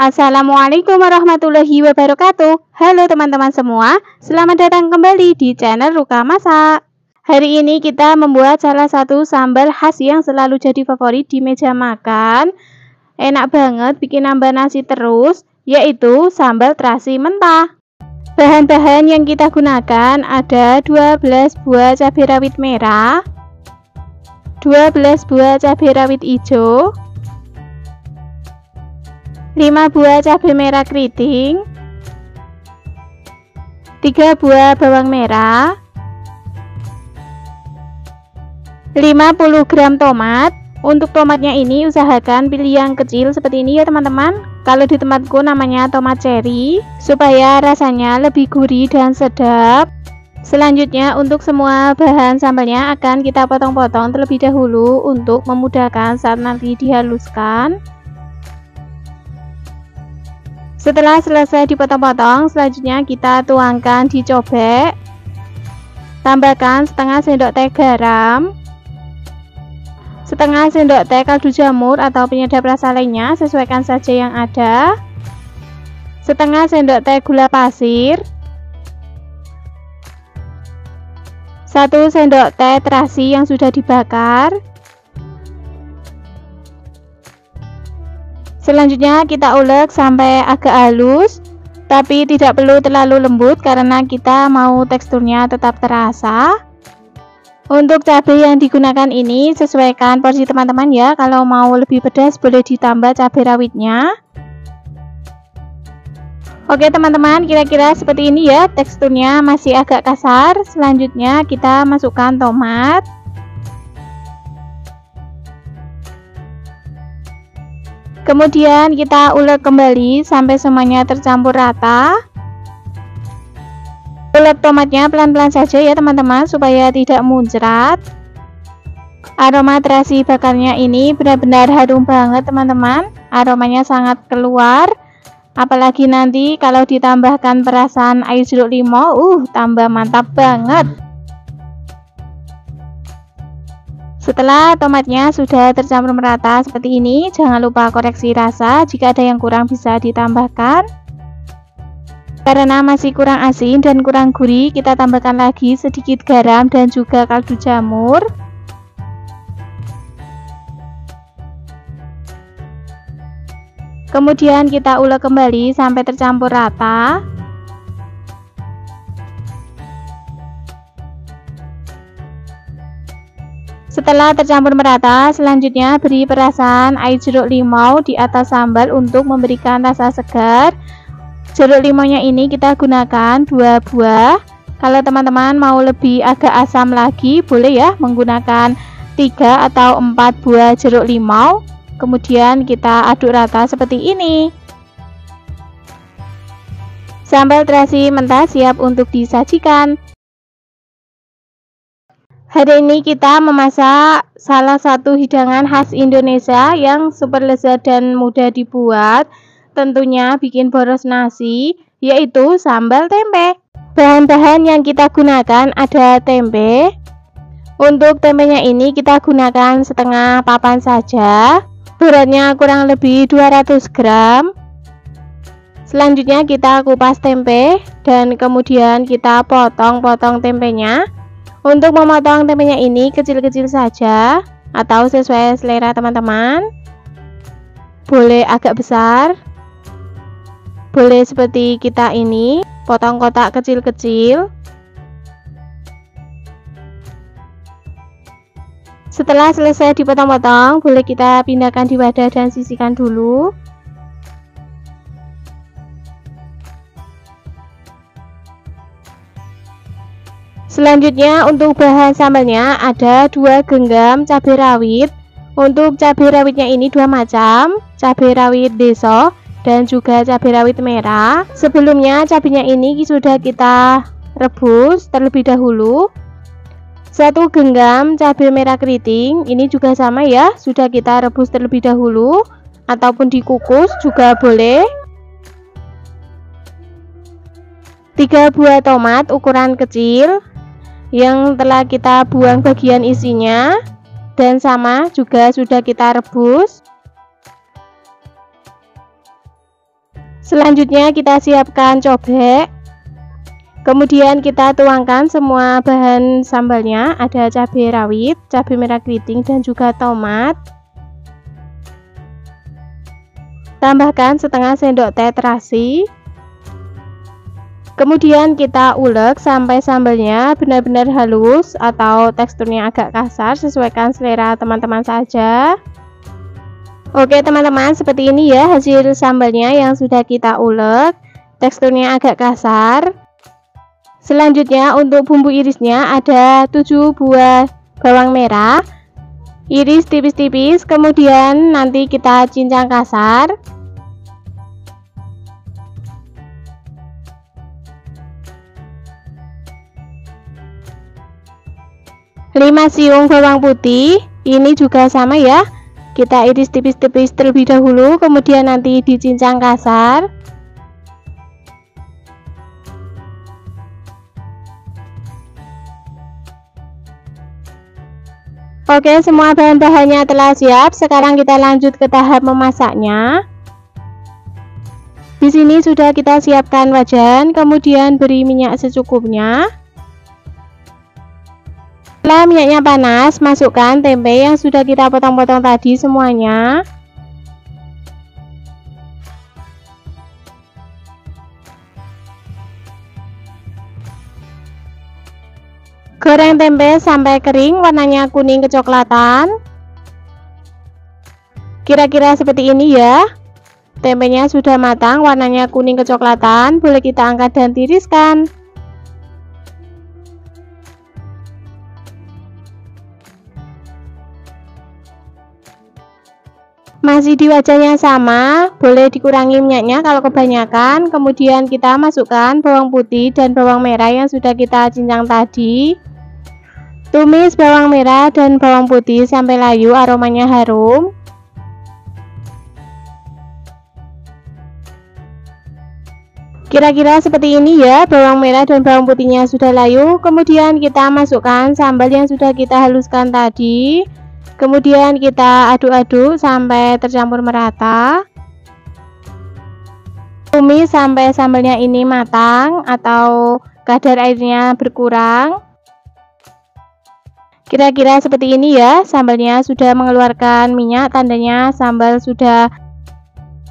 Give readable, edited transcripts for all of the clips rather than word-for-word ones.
Assalamualaikum warahmatullahi wabarakatuh. Halo teman-teman semua, selamat datang kembali di channel Ruka Masak. Hari ini kita membuat salah satu sambal khas yang selalu jadi favorit di meja makan. Enak banget, bikin nambah nasi terus, yaitu sambal terasi mentah. Bahan-bahan yang kita gunakan ada 12 buah cabai rawit merah, 12 buah cabai rawit hijau, 5 buah cabai merah keriting, 3 buah bawang merah, 50 gram tomat. Untuk tomatnya ini usahakan pilih yang kecil seperti ini ya teman-teman. Kalau di tempatku namanya tomat cherry, supaya rasanya lebih gurih dan sedap. Selanjutnya untuk semua bahan sambalnya akan kita potong-potong terlebih dahulu untuk memudahkan saat nanti dihaluskan. Setelah selesai dipotong-potong, selanjutnya kita tuangkan di cobek. Tambahkan setengah sendok teh garam, setengah sendok teh kaldu jamur atau penyedap rasa lainnya, sesuaikan saja yang ada. Setengah sendok teh gula pasir, 1 sendok teh terasi yang sudah dibakar. Selanjutnya kita ulek sampai agak halus, tapi tidak perlu terlalu lembut karena kita mau teksturnya tetap terasa. Untuk cabai yang digunakan ini sesuaikan porsi teman-teman ya. Kalau mau lebih pedas boleh ditambah cabai rawitnya. Oke teman-teman, kira-kira seperti ini ya, teksturnya masih agak kasar. Selanjutnya kita masukkan tomat. Kemudian kita ulek kembali sampai semuanya tercampur rata. Ulek tomatnya pelan-pelan saja ya teman-teman, supaya tidak muncrat. Aroma terasi bakarnya ini benar-benar harum banget teman-teman. Aromanya sangat keluar. Apalagi nanti kalau ditambahkan perasan air jeruk limau, tambah mantap banget. Setelah tomatnya sudah tercampur merata seperti ini, jangan lupa koreksi rasa. Jika ada yang kurang bisa ditambahkan. Karena masih kurang asin dan kurang gurih, kita tambahkan lagi sedikit garam dan juga kaldu jamur. Kemudian kita ulek kembali sampai tercampur rata. Setelah tercampur merata, selanjutnya beri perasan air jeruk limau di atas sambal untuk memberikan rasa segar. Jeruk limaunya ini kita gunakan 2 buah. Kalau teman-teman mau lebih agak asam lagi, boleh ya menggunakan 3 atau 4 buah jeruk limau. Kemudian kita aduk rata seperti ini. Sambal terasi mentah siap untuk disajikan. Hari ini kita memasak salah satu hidangan khas Indonesia yang super lezat dan mudah dibuat. Tentunya bikin boros nasi, yaitu sambal tempe. Bahan-bahan yang kita gunakan ada tempe. Untuk tempenya ini kita gunakan setengah papan saja. Beratnya kurang lebih 200 gram. Selanjutnya kita kupas tempe dan kemudian kita potong-potong tempenya. Untuk memotong tempenya ini kecil-kecil saja atau sesuai selera teman-teman. Boleh agak besar, boleh seperti kita ini, potong kotak kecil-kecil. Setelah selesai dipotong-potong, boleh kita pindahkan di wadah dan sisihkan dulu. Selanjutnya untuk bahan sambalnya ada 2 genggam cabai rawit. Untuk cabai rawitnya ini 2 macam, cabai rawit deso dan juga cabai rawit merah. Sebelumnya cabainya ini sudah kita rebus terlebih dahulu. 1 genggam cabai merah keriting, ini juga sama ya, sudah kita rebus terlebih dahulu ataupun dikukus juga boleh. 3 buah tomat ukuran kecil yang telah kita buang bagian isinya dan sama juga sudah kita rebus. Selanjutnya kita siapkan cobek. Kemudian kita tuangkan semua bahan sambalnya, ada cabai rawit, cabai merah keriting, dan juga tomat. Tambahkan setengah sendok teh terasi. Kemudian kita ulek sampai sambalnya benar-benar halus atau teksturnya agak kasar, sesuaikan selera teman-teman saja. Oke teman-teman, seperti ini ya hasil sambalnya yang sudah kita ulek, teksturnya agak kasar. Selanjutnya untuk bumbu irisnya ada 7 buah bawang merah, iris tipis-tipis, kemudian nanti kita cincang kasar. 5 siung bawang putih, ini juga sama ya, kita iris tipis-tipis terlebih dahulu, kemudian nanti dicincang kasar. Oke, semua bahan-bahannya telah siap. Sekarang kita lanjut ke tahap memasaknya. Di sini sudah kita siapkan wajan, kemudian beri minyak secukupnya. Setelah minyaknya panas, masukkan tempe yang sudah kita potong-potong tadi semuanya. Goreng tempe sampai kering, warnanya kuning kecoklatan. Kira-kira seperti ini ya. Tempenya sudah matang, warnanya kuning kecoklatan, boleh kita angkat dan tiriskan. Masih di wajan yang sama, boleh dikurangi minyaknya kalau kebanyakan. Kemudian kita masukkan bawang putih dan bawang merah yang sudah kita cincang tadi. Tumis bawang merah dan bawang putih sampai layu, aromanya harum. Kira-kira seperti ini ya, bawang merah dan bawang putihnya sudah layu. Kemudian kita masukkan sambal yang sudah kita haluskan tadi. Kemudian kita aduk-aduk sampai tercampur merata. Tumis sampai sambalnya ini matang atau kadar airnya berkurang. Kira-kira seperti ini ya, sambalnya sudah mengeluarkan minyak, tandanya sambal sudah.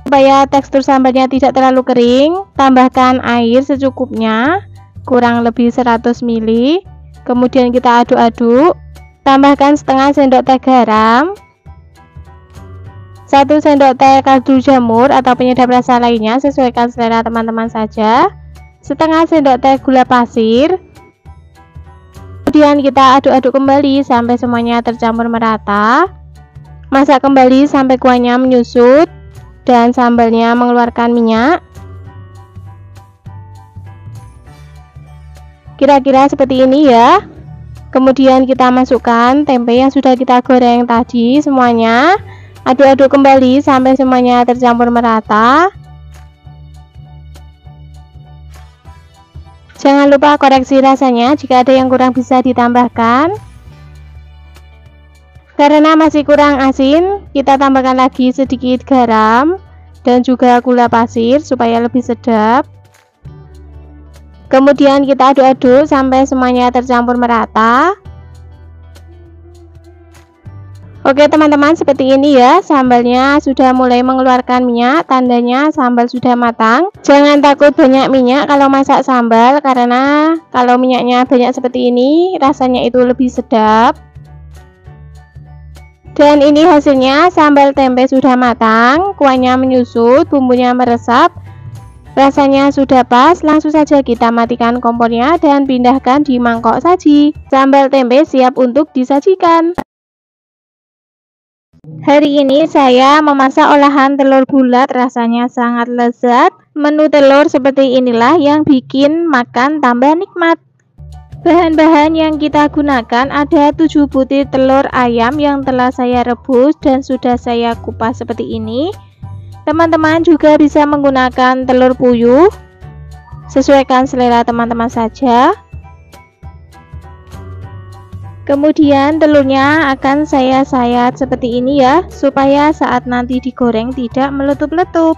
Supaya tekstur sambalnya tidak terlalu kering, tambahkan air secukupnya, kurang lebih 100 ml. Kemudian kita aduk-aduk. Tambahkan setengah sendok teh garam, 1 sendok teh kaldu jamur atau penyedap rasa lainnya, sesuaikan selera teman-teman saja, setengah sendok teh gula pasir. Kemudian kita aduk-aduk kembali sampai semuanya tercampur merata. Masak kembali sampai kuahnya menyusut dan sambalnya mengeluarkan minyak. Kira-kira seperti ini ya. Kemudian kita masukkan tempe yang sudah kita goreng tadi semuanya. Aduk-aduk kembali sampai semuanya tercampur merata. Jangan lupa koreksi rasanya, jika ada yang kurang bisa ditambahkan. Karena masih kurang asin, kita tambahkan lagi sedikit garam dan juga gula pasir supaya lebih sedap. Kemudian kita aduk-aduk sampai semuanya tercampur merata. Oke teman-teman, seperti ini ya, sambalnya sudah mulai mengeluarkan minyak, tandanya sambal sudah matang. Jangan takut banyak minyak kalau masak sambal, karena kalau minyaknya banyak seperti ini rasanya itu lebih sedap. Dan ini hasilnya, sambal tempe sudah matang, kuahnya menyusut, bumbunya meresap. Rasanya sudah pas, langsung saja kita matikan kompornya dan pindahkan di mangkok saji. Sambal tempe siap untuk disajikan. Hari ini saya memasak olahan telur bulat, rasanya sangat lezat. Menu telur seperti inilah yang bikin makan tambah nikmat. Bahan-bahan yang kita gunakan ada 7 butir telur ayam yang telah saya rebus dan sudah saya kupas seperti ini. Teman-teman juga bisa menggunakan telur puyuh, sesuaikan selera teman-teman saja. Kemudian telurnya akan saya sayat seperti ini ya, supaya saat nanti digoreng tidak meletup-letup.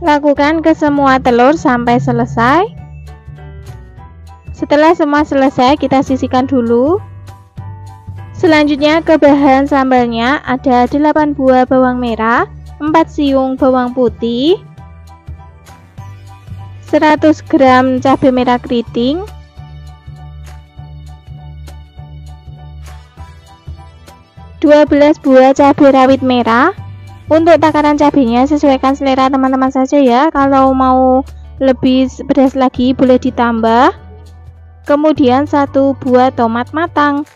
Lakukan ke semua telur sampai selesai. Setelah semua selesai, kita sisihkan dulu. Selanjutnya ke bahan sambalnya ada 8 buah bawang merah, 4 siung bawang putih, 100 gram cabai merah keriting, 12 buah cabai rawit merah. Untuk takaran cabenya sesuaikan selera teman-teman saja ya. Kalau mau lebih pedas lagi boleh ditambah. Kemudian 1 buah tomat matang.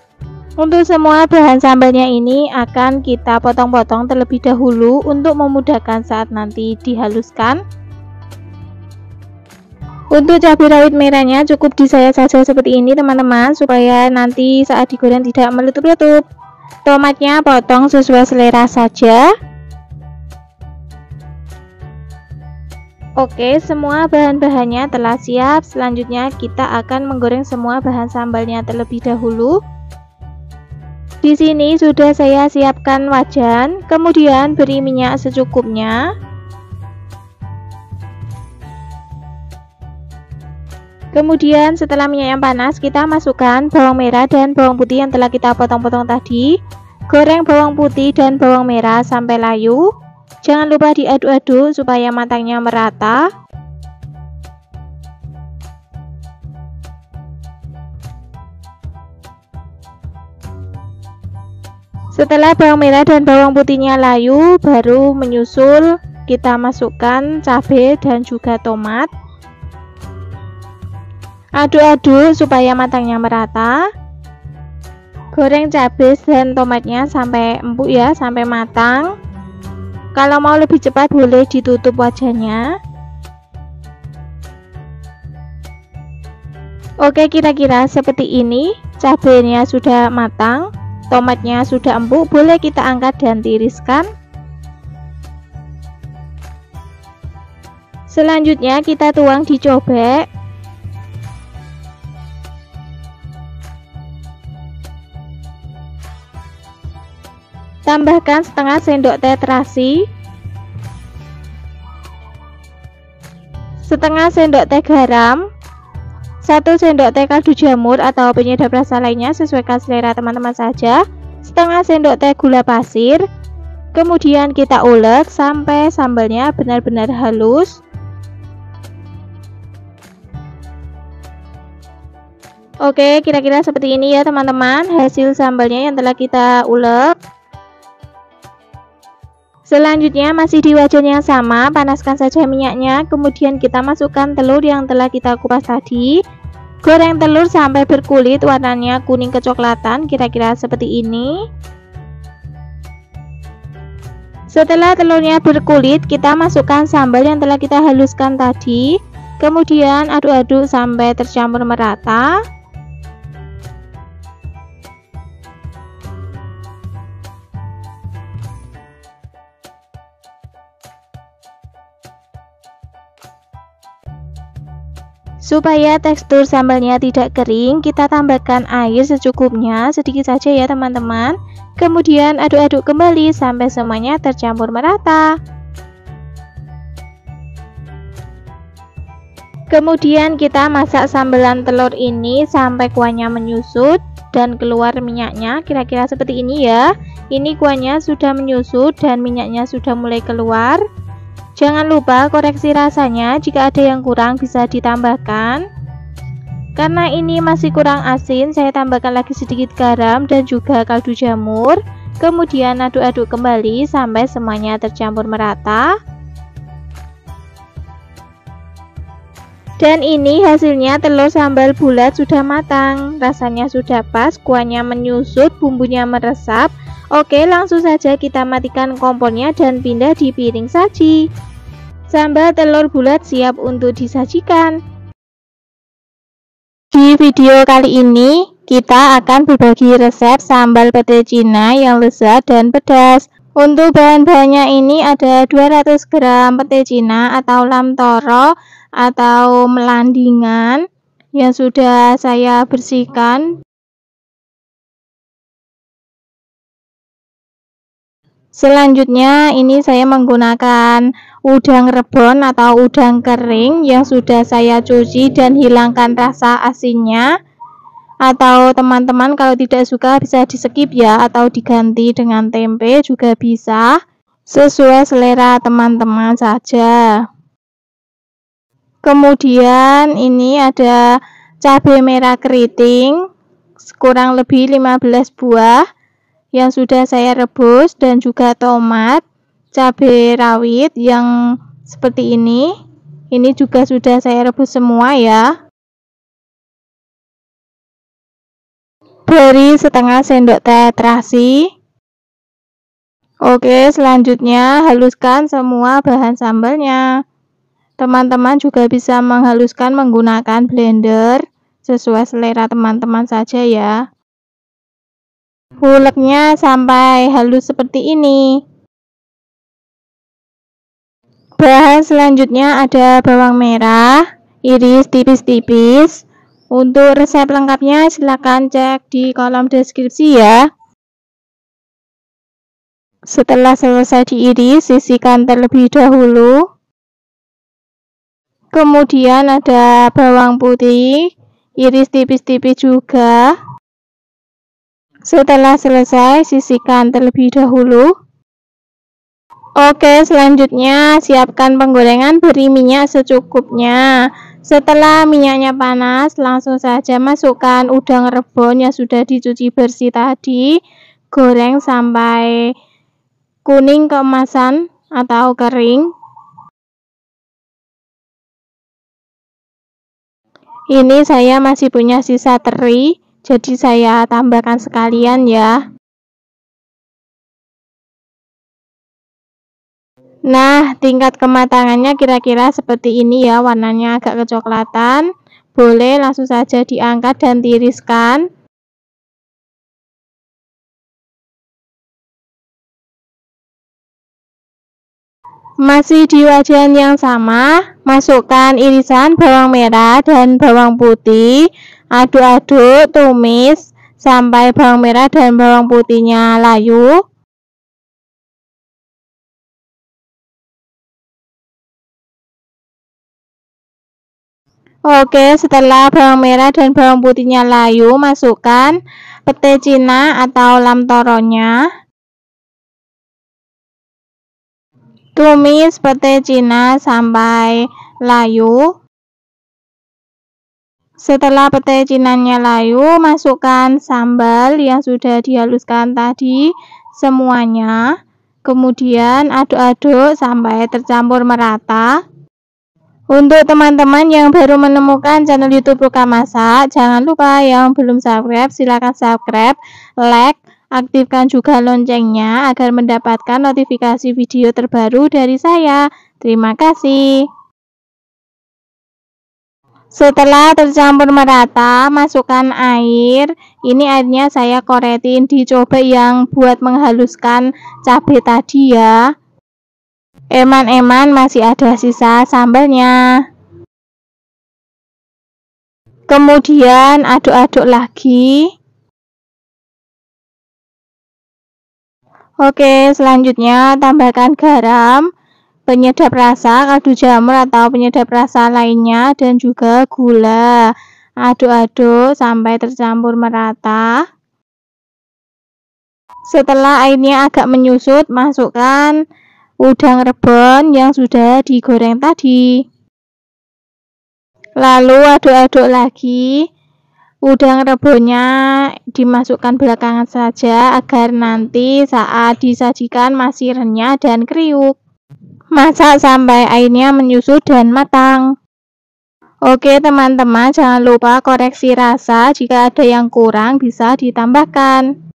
Untuk semua bahan sambalnya ini akan kita potong-potong terlebih dahulu untuk memudahkan saat nanti dihaluskan. Untuk cabai rawit merahnya cukup disayat saja seperti ini teman-teman, supaya nanti saat digoreng tidak meletup-letup. Tomatnya potong sesuai selera saja. Oke, semua bahan-bahannya telah siap. Selanjutnya kita akan menggoreng semua bahan sambalnya terlebih dahulu. Di sini sudah saya siapkan wajan, kemudian beri minyak secukupnya. Kemudian setelah minyak yang panas, kita masukkan bawang merah dan bawang putih yang telah kita potong-potong tadi. Goreng bawang putih dan bawang merah sampai layu. Jangan lupa diaduk-aduk supaya matangnya merata. Setelah bawang merah dan bawang putihnya layu, baru menyusul kita masukkan cabai dan juga tomat. Aduk-aduk supaya matangnya merata. Goreng cabai dan tomatnya sampai empuk ya, sampai matang. Kalau mau lebih cepat boleh ditutup wajannya. Oke, kira-kira seperti ini. Cabainya sudah matang, tomatnya sudah empuk, boleh kita angkat dan tiriskan. Selanjutnya kita tuang di cobek. Tambahkan setengah sendok teh terasi, setengah sendok teh garam, 1 sendok teh kaldu jamur atau penyedap rasa lainnya sesuaikan selera teman-teman saja, setengah sendok teh gula pasir. Kemudian kita ulek sampai sambalnya benar-benar halus. Oke, kira-kira seperti ini ya teman-teman hasil sambalnya yang telah kita ulek. Selanjutnya masih di wajan yang sama, panaskan saja minyaknya, kemudian kita masukkan telur yang telah kita kupas tadi. Goreng telur sampai berkulit, warnanya kuning kecoklatan, kira-kira seperti ini. Setelah telurnya berkulit, kita masukkan sambal yang telah kita haluskan tadi. Kemudian aduk-aduk sampai tercampur merata. Supaya tekstur sambalnya tidak kering, kita tambahkan air secukupnya, sedikit saja ya teman-teman. Kemudian aduk-aduk kembali sampai semuanya tercampur merata. Kemudian kita masak sambelan telur ini sampai kuahnya menyusut dan keluar minyaknya, kira-kira seperti ini ya. Ini kuahnya sudah menyusut dan minyaknya sudah mulai keluar. Jangan lupa koreksi rasanya, jika ada yang kurang bisa ditambahkan. Karena ini masih kurang asin, saya tambahkan lagi sedikit garam dan juga kaldu jamur. Kemudian aduk-aduk kembali sampai semuanya tercampur merata. Dan ini hasilnya, telur sambal bulat sudah matang, rasanya sudah pas, kuahnya menyusut, bumbunya meresap. Oke, langsung saja kita matikan kompornya dan pindah di piring saji. Sambal telur bulat siap untuk disajikan. Di video kali ini kita akan berbagi resep sambal pete Cina yang lezat dan pedas. Untuk bahan-bahannya ini ada 200 gram pete Cina atau lam toro atau melandingan yang sudah saya bersihkan. Selanjutnya ini saya menggunakan udang rebon atau udang kering yang sudah saya cuci dan hilangkan rasa asinnya. Atau teman-teman kalau tidak suka bisa di skip ya, atau diganti dengan tempe juga bisa, sesuai selera teman-teman saja. Kemudian ini ada cabai merah keriting kurang lebih 15 buah yang sudah saya rebus, dan juga tomat, cabai rawit yang seperti ini juga sudah saya rebus semua ya. Beri setengah sendok teh terasi. Oke, selanjutnya haluskan semua bahan sambalnya. Teman-teman juga bisa menghaluskan menggunakan blender sesuai selera teman-teman saja ya. Uleknya sampai halus seperti ini. Bahan selanjutnya ada bawang merah, iris tipis-tipis. Untuk resep lengkapnya silakan cek di kolom deskripsi ya. Setelah selesai diiris, sisihkan terlebih dahulu. Kemudian ada bawang putih, iris tipis-tipis juga. Setelah selesai, sisihkan terlebih dahulu. Oke, selanjutnya siapkan penggorengan, beri minyak secukupnya. Setelah minyaknya panas, langsung saja masukkan udang rebon yang sudah dicuci bersih tadi. Goreng sampai kuning keemasan atau kering. Ini saya masih punya sisa teri, jadi saya tambahkan sekalian ya. Nah, tingkat kematangannya kira-kira seperti ini ya, warnanya agak kecoklatan. Boleh langsung saja diangkat dan tiriskan. Masih di wajan yang sama, masukkan irisan bawang merah dan bawang putih. Aduk-aduk, tumis sampai bawang merah dan bawang putihnya layu. Oke, setelah bawang merah dan bawang putihnya layu, masukkan pete cina atau lam toronya. Tumis pete cina sampai layu. Setelah pete cinanya layu, masukkan sambal yang sudah dihaluskan tadi semuanya. Kemudian aduk-aduk sampai tercampur merata. Untuk teman-teman yang baru menemukan channel YouTube Luka Masak, jangan lupa yang belum subscribe silahkan subscribe, like, aktifkan juga loncengnya agar mendapatkan notifikasi video terbaru dari saya. Terima kasih. Setelah tercampur merata, masukkan air. Ini airnya saya koretin dicoba yang buat menghaluskan cabai tadi ya. Eman-eman masih ada sisa sambalnya. Kemudian aduk-aduk lagi. Oke, selanjutnya tambahkan garam, penyedap rasa, kaldu jamur atau penyedap rasa lainnya, dan juga gula. Aduk-aduk sampai tercampur merata. Setelah airnya agak menyusut, masukkan udang rebon yang sudah digoreng tadi. Lalu aduk-aduk lagi. Udang rebonnya dimasukkan belakangan saja agar nanti saat disajikan masih renyah dan kriuk. Masak sampai airnya menyusut dan matang. Oke teman-teman, jangan lupa koreksi rasa, jika ada yang kurang bisa ditambahkan.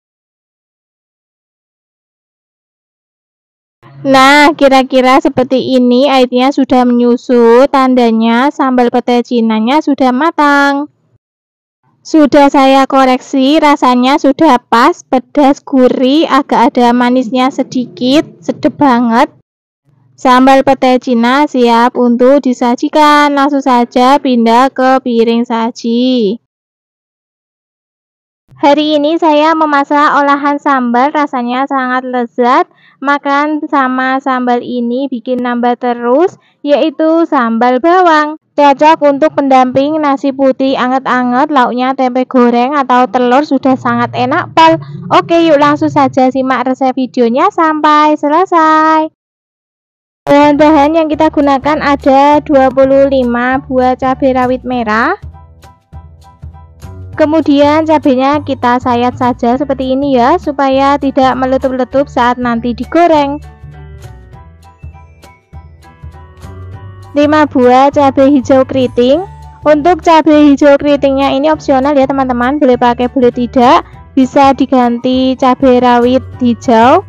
Nah, kira-kira seperti ini, airnya sudah menyusut, tandanya sambal pete cinanya sudah matang. Sudah saya koreksi, rasanya sudah pas, pedas, gurih, agak ada manisnya sedikit, sedap banget. Sambal pete cina siap untuk disajikan, langsung saja pindah ke piring saji. Hari ini saya memasak olahan sambal, rasanya sangat lezat. Makan sama sambal ini bikin nambah terus, yaitu sambal bawang. Cocok untuk pendamping nasi putih anget-anget, lauknya tempe goreng atau telur sudah sangat enak pal. Oke, yuk langsung saja simak resep videonya sampai selesai. Bahan-bahan yang kita gunakan ada 25 buah cabai rawit merah. Kemudian cabenya kita sayat saja seperti ini ya, supaya tidak meletup-letup saat nanti digoreng. 5 buah cabai hijau keriting. Untuk cabai hijau keritingnya ini opsional ya teman-teman, boleh pakai boleh tidak, bisa diganti cabai rawit hijau.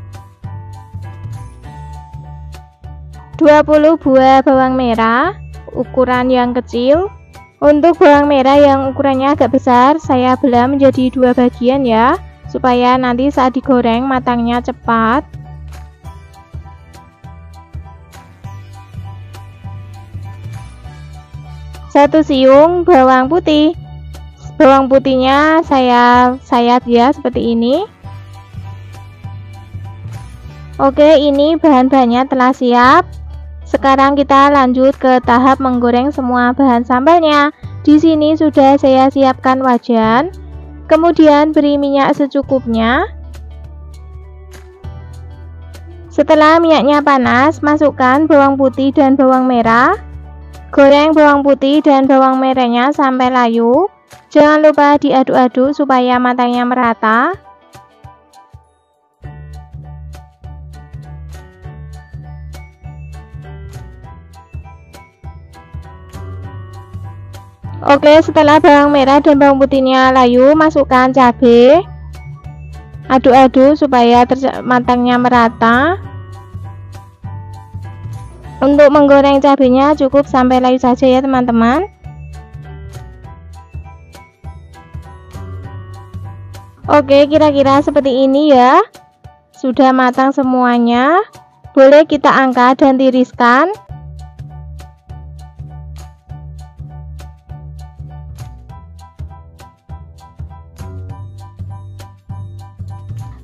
20 buah bawang merah ukuran yang kecil. Untuk bawang merah yang ukurannya agak besar, saya belah menjadi 2 bagian ya, supaya nanti saat digoreng matangnya cepat. Satu siung bawang putih. Bawang putihnya saya sayat ya seperti ini. Oke, ini bahan-bahannya telah siap. Sekarang kita lanjut ke tahap menggoreng semua bahan sambalnya. Di sini sudah saya siapkan wajan. Kemudian beri minyak secukupnya. Setelah minyaknya panas, masukkan bawang putih dan bawang merah. Goreng bawang putih dan bawang merahnya sampai layu. Jangan lupa diaduk-aduk supaya matangnya merata. Oke, setelah bawang merah dan bawang putihnya layu, masukkan cabai. Aduk-aduk supaya matangnya merata. Untuk menggoreng cabenya cukup sampai layu saja ya teman-teman. Oke, kira-kira seperti ini ya. Sudah matang semuanya. Boleh kita angkat dan tiriskan.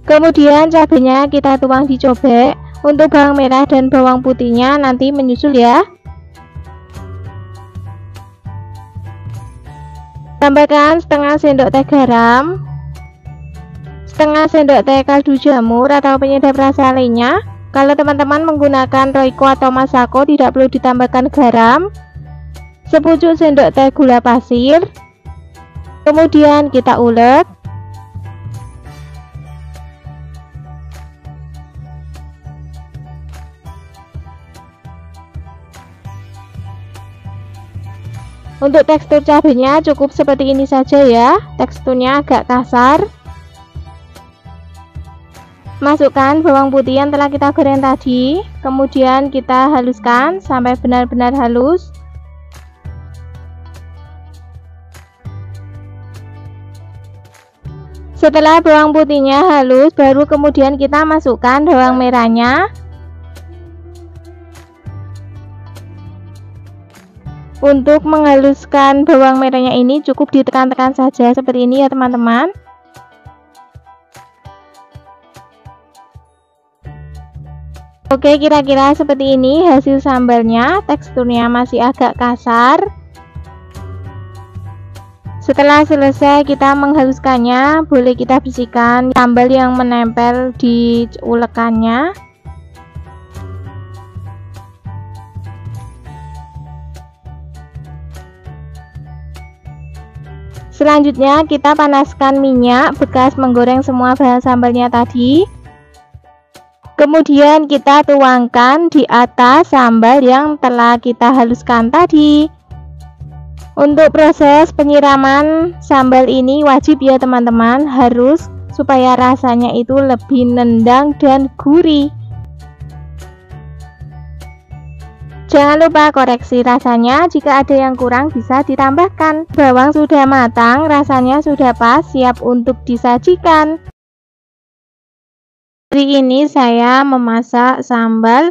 Kemudian cabenya kita tuang di cobek. Untuk bawang merah dan bawang putihnya nanti menyusul ya. Tambahkan setengah sendok teh garam, setengah sendok teh kaldu jamur atau penyedap rasa lainnya. Kalau teman-teman menggunakan Royco atau Masako tidak perlu ditambahkan garam. Sepucuk sendok teh gula pasir. Kemudian kita ulek. Untuk tekstur cabenya cukup seperti ini saja ya, teksturnya agak kasar. Masukkan bawang putih yang telah kita goreng tadi, kemudian kita haluskan sampai benar-benar halus. Setelah bawang putihnya halus, baru kemudian kita masukkan bawang merahnya. Untuk menghaluskan bawang merahnya ini cukup ditekan-tekan saja seperti ini ya teman-teman. Oke, kira-kira seperti ini hasil sambalnya, teksturnya masih agak kasar. Setelah selesai kita menghaluskannya, boleh kita bersihkan sambal yang menempel di ulekannya. Selanjutnya kita panaskan minyak bekas menggoreng semua bahan sambalnya tadi. Kemudian kita tuangkan di atas sambal yang telah kita haluskan tadi. Untuk proses penyiraman sambal ini wajib ya teman-teman, harus supaya rasanya itu lebih nendang dan gurih. Jangan lupa koreksi rasanya, jika ada yang kurang bisa ditambahkan. Bawang sudah matang, rasanya sudah pas, siap untuk disajikan. Hari ini saya memasak sambal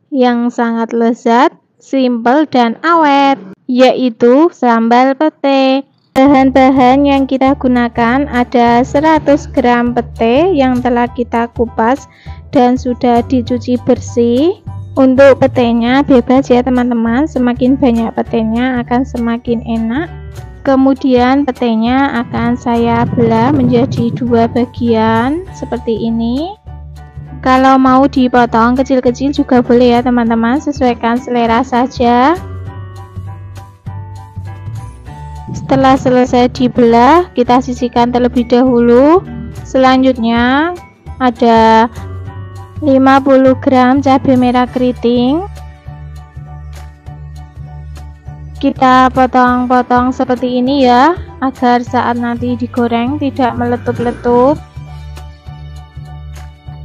yang sangat lezat, simple dan awet, yaitu sambal pete. Bahan-bahan yang kita gunakan ada 100 gram pete yang telah kita kupas dan sudah dicuci bersih. Untuk petenya bebas ya teman-teman, semakin banyak petenya akan semakin enak. Kemudian petenya akan saya belah menjadi 2 bagian seperti ini. Kalau mau dipotong kecil-kecil juga boleh ya teman-teman, sesuaikan selera saja. Setelah selesai dibelah, kita sisihkan terlebih dahulu. Selanjutnya ada 50 gram cabai merah keriting. Kita potong-potong seperti ini ya, agar saat nanti digoreng tidak meletup-letup.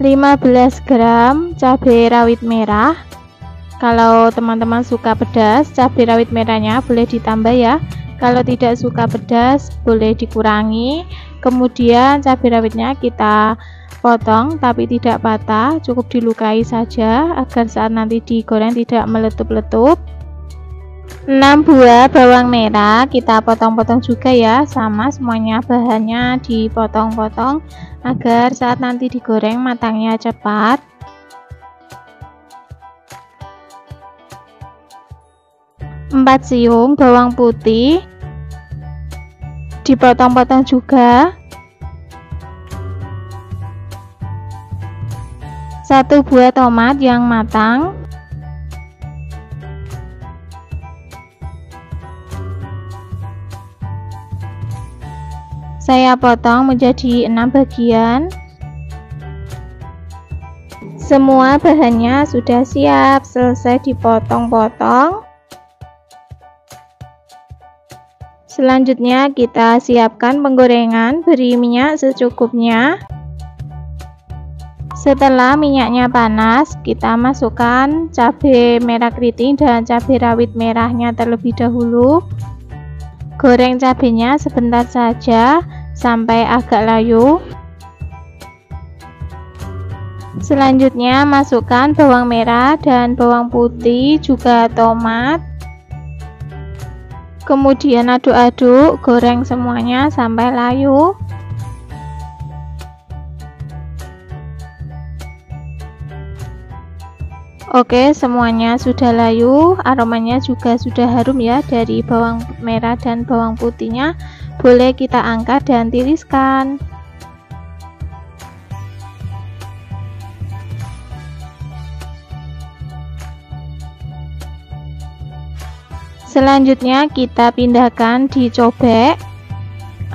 15 gram cabai rawit merah. Kalau teman-teman suka pedas, cabai rawit merahnya boleh ditambah ya. Kalau tidak suka pedas boleh dikurangi. Kemudian cabai rawitnya kita potong tapi tidak patah, cukup dilukai saja agar saat nanti digoreng tidak meletup-letup. 6 buah bawang merah kita potong-potong juga ya, sama semuanya bahannya dipotong-potong agar saat nanti digoreng matangnya cepat. 4 siung bawang putih dipotong-potong juga. 1 buah tomat yang matang. Saya potong menjadi 6 bagian. Semua bahannya sudah siap, selesai dipotong-potong. Selanjutnya kita siapkan penggorengan, beri minyak secukupnya. Setelah minyaknya panas, kita masukkan cabai merah keriting dan cabai rawit merahnya terlebih dahulu. Goreng cabenya sebentar saja sampai agak layu. Selanjutnya masukkan bawang merah dan bawang putih, juga tomat. Kemudian aduk-aduk, goreng semuanya sampai layu. Oke, semuanya sudah layu, aromanya juga sudah harum ya dari bawang merah dan bawang putihnya. Boleh kita angkat dan tiriskan. Selanjutnya kita pindahkan di cobek,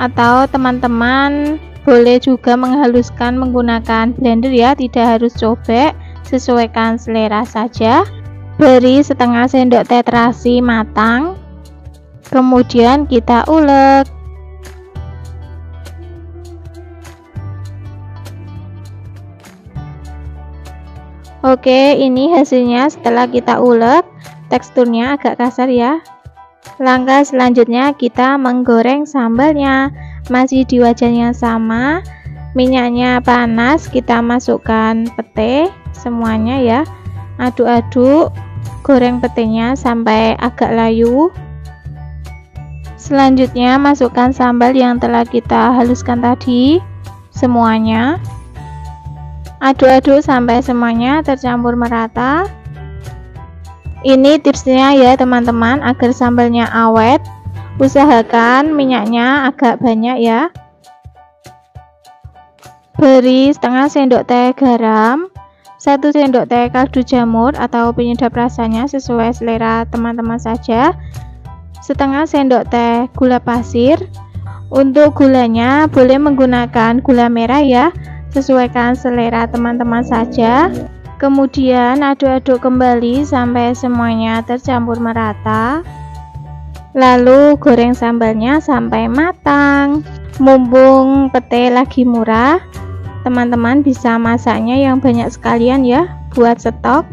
atau teman-teman boleh juga menghaluskan menggunakan blender ya, tidak harus cobek, sesuaikan selera saja. Beri setengah sendok teh terasi matang, kemudian kita ulek. Oke, ini hasilnya setelah kita ulek. Teksturnya agak kasar ya. Langkah selanjutnya kita menggoreng sambalnya, masih di wajan yang sama. Minyaknya panas, kita masukkan pete semuanya ya. Aduk-aduk, goreng petenya sampai agak layu. Selanjutnya masukkan sambal yang telah kita haluskan tadi semuanya. Aduk-aduk sampai semuanya tercampur merata. Ini tipsnya ya teman-teman, agar sambalnya awet, usahakan minyaknya agak banyak ya. Beri setengah sendok teh garam, 1 sendok teh kaldu jamur atau penyedap rasanya sesuai selera teman-teman saja, setengah sendok teh gula pasir. Untuk gulanya boleh menggunakan gula merah ya, sesuaikan selera teman-teman saja. Kemudian aduk-aduk kembali sampai semuanya tercampur merata. Lalu goreng sambalnya sampai matang. Mumpung pete lagi murah, teman-teman bisa masaknya yang banyak sekalian ya, buat stok.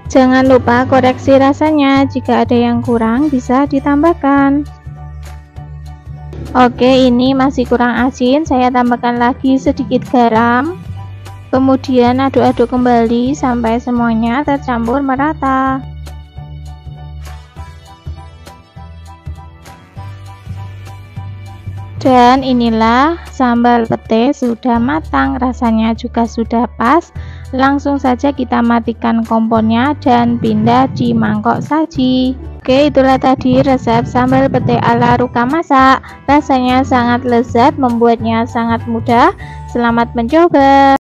Jangan lupa koreksi rasanya, jika ada yang kurang bisa ditambahkan. Oke, ini masih kurang asin, saya tambahkan lagi sedikit garam. Kemudian aduk-aduk kembali sampai semuanya tercampur merata. Dan inilah sambal pete sudah matang, rasanya juga sudah pas. Langsung saja kita matikan kompornya dan pindah di mangkok saji. Oke, itulah tadi resep sambal pete ala Ruka Masak. Rasanya sangat lezat, membuatnya sangat mudah. Selamat mencoba.